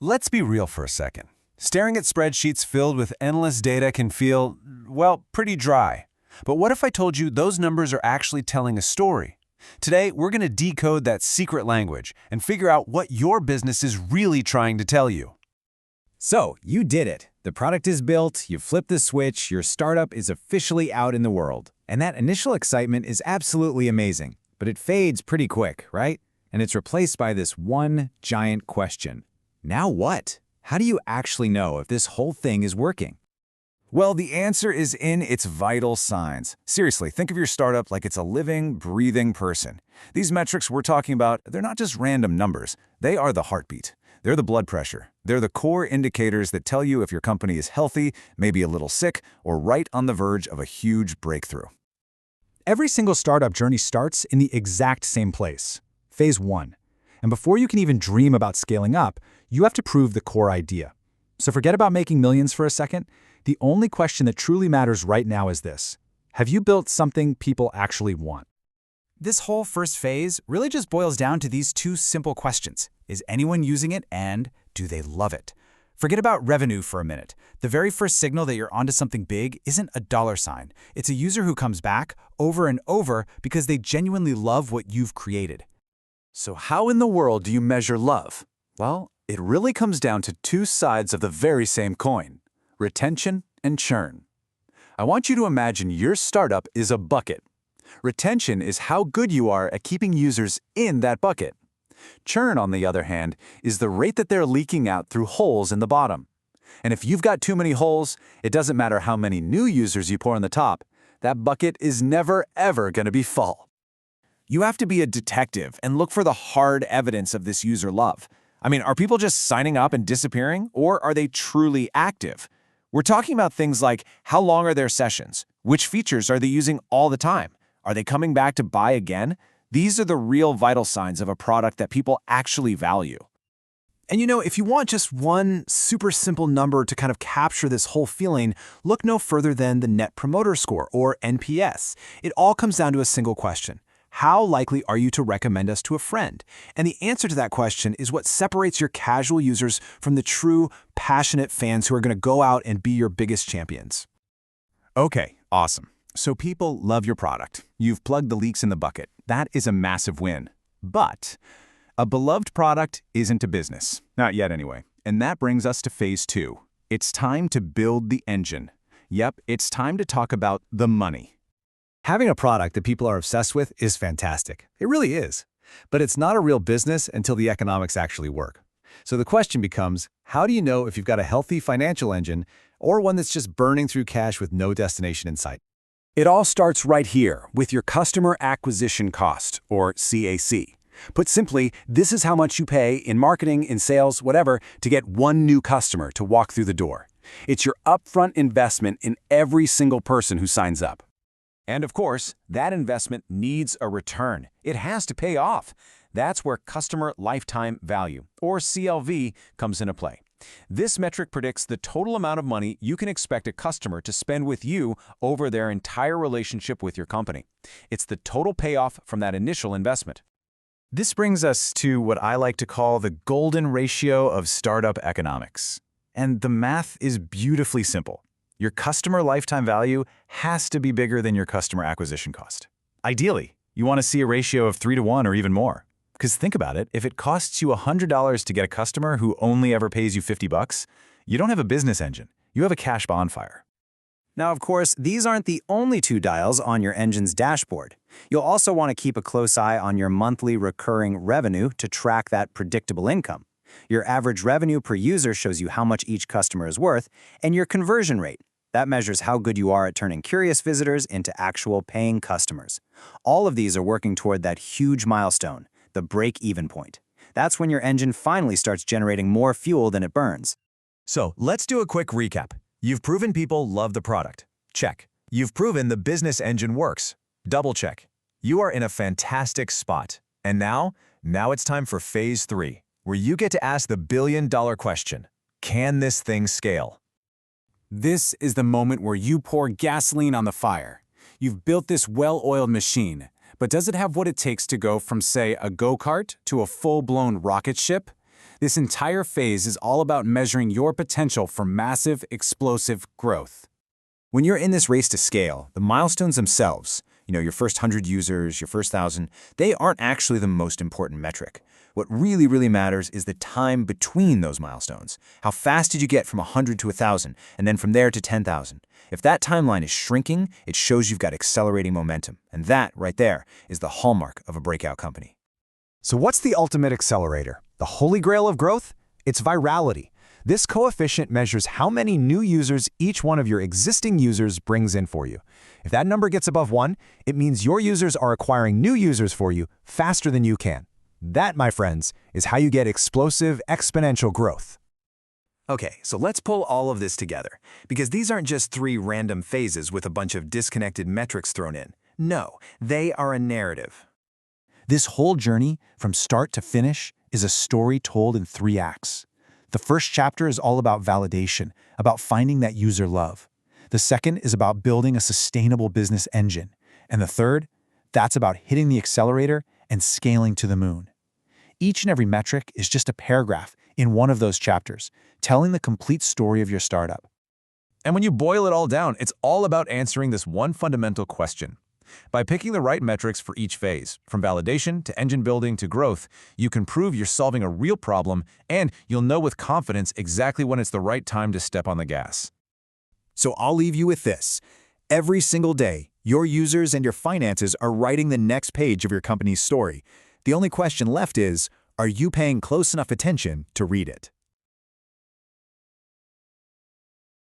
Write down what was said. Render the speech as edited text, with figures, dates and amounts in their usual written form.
Let's be real for a second. Staring at spreadsheets filled with endless data can feel, well, pretty dry. But what if I told you those numbers are actually telling a story? Today, we're going to decode that secret language and figure out what your business is really trying to tell you. So, you did it. The product is built, you flipped the switch, your startup is officially out in the world. And that initial excitement is absolutely amazing. But it fades pretty quick, right? And it's replaced by this one giant question. Now what? How do you actually know if this whole thing is working? Well, the answer is in its vital signs. Seriously, think of your startup like it's a living, breathing person. These metrics we're talking about, they're not just random numbers. They are the heartbeat. They're the blood pressure. They're the core indicators that tell you if your company is healthy, maybe a little sick, or right on the verge of a huge breakthrough. Every single startup journey starts in the exact same place, phase 1. And before you can even dream about scaling up, you have to prove the core idea. So forget about making millions for a second. The only question that truly matters right now is this: have you built something people actually want? This whole first phase really just boils down to these two simple questions. Is anyone using it, and do they love it? Forget about revenue for a minute. The very first signal that you're onto something big isn't a dollar sign. It's a user who comes back over and over because they genuinely love what you've created. So how in the world do you measure love? Well, it really comes down to two sides of the very same coin: retention and churn. I want you to imagine your startup is a bucket. Retention is how good you are at keeping users in that bucket. Churn, on the other hand, is the rate that they're leaking out through holes in the bottom. And if you've got too many holes, it doesn't matter how many new users you pour on the top, that bucket is never, ever going to be full. You have to be a detective and look for the hard evidence of this user love. I mean, are people just signing up and disappearing, or are they truly active? We're talking about things like how long are their sessions? Which features are they using all the time? Are they coming back to buy again? These are the real vital signs of a product that people actually value. And if you want just one super simple number to kind of capture this whole feeling, look no further than the Net Promoter Score, or NPS. It all comes down to a single question: how likely are you to recommend us to a friend? And the answer to that question is what separates your casual users from the true, passionate fans who are going to go out and be your biggest champions. Okay, awesome. So people love your product. You've plugged the leaks in the bucket. That is a massive win. But a beloved product isn't a business. Not yet, anyway. And that brings us to phase 2. It's time to build the engine. Yep, it's time to talk about the money. Having a product that people are obsessed with is fantastic. It really is. But it's not a real business until the economics actually work. So the question becomes, how do you know if you've got a healthy financial engine or one that's just burning through cash with no destination in sight? It all starts right here with your customer acquisition cost, or CAC. Put simply, this is how much you pay in marketing, in sales, whatever, to get one new customer to walk through the door. It's your upfront investment in every single person who signs up. And of course, that investment needs a return. It has to pay off. That's where customer lifetime value, or CLV, comes into play. This metric predicts the total amount of money you can expect a customer to spend with you over their entire relationship with your company. It's the total payoff from that initial investment. This brings us to what I like to call the golden ratio of startup economics. And the math is beautifully simple. Your customer lifetime value has to be bigger than your customer acquisition cost. Ideally, you want to see a ratio of 3 to 1 or even more. Because think about it, if it costs you $100 to get a customer who only ever pays you $50, you don't have a business engine. You have a cash bonfire. Now, of course, these aren't the only two dials on your engine's dashboard. You'll also want to keep a close eye on your monthly recurring revenue to track that predictable income. Your average revenue per user shows you how much each customer is worth, and your conversion rate. That measures how good you are at turning curious visitors into actual paying customers. All of these are working toward that huge milestone, the break-even point. That's when your engine finally starts generating more fuel than it burns. So let's do a quick recap. You've proven people love the product. Check. You've proven the business engine works. Double check. You are in a fantastic spot. And now it's time for phase 3, where you get to ask the billion-dollar question. Can this thing scale? This is the moment where you pour gasoline on the fire. You've built this well-oiled machine, but does it have what it takes to go from, say, a go-kart to a full-blown rocket ship? This entire phase is all about measuring your potential for massive, explosive growth. When you're in this race to scale, the milestones themselves, your first 100 users, your first 1,000, they aren't actually the most important metric. What really matters is the time between those milestones. How fast did you get from 100 to 1,000, and then from there to 10,000? If that timeline is shrinking, it shows you've got accelerating momentum. And that, right there, is the hallmark of a breakout company. So what's the ultimate accelerator? The holy grail of growth? It's virality. This coefficient measures how many new users each one of your existing users brings in for you. If that number gets above 1, it means your users are acquiring new users for you faster than you can. That, my friends, is how you get explosive, exponential growth. Okay, so let's pull all of this together, because these aren't just 3 random phases with a bunch of disconnected metrics thrown in. No, they are a narrative. This whole journey, from start to finish, is a story told in 3 acts. The first chapter is all about validation, about finding that user love. The second is about building a sustainable business engine. And the third, that's about hitting the accelerator and scaling to the moon. Each and every metric is just a paragraph in one of those chapters, telling the complete story of your startup. And when you boil it all down, it's all about answering this one fundamental question. By picking the right metrics for each phase, from validation to engine building to growth, you can prove you're solving a real problem, and you'll know with confidence exactly when it's the right time to step on the gas. So I'll leave you with this. Every single day, your users and your finances are writing the next page of your company's story. The only question left is, are you paying close enough attention to read it?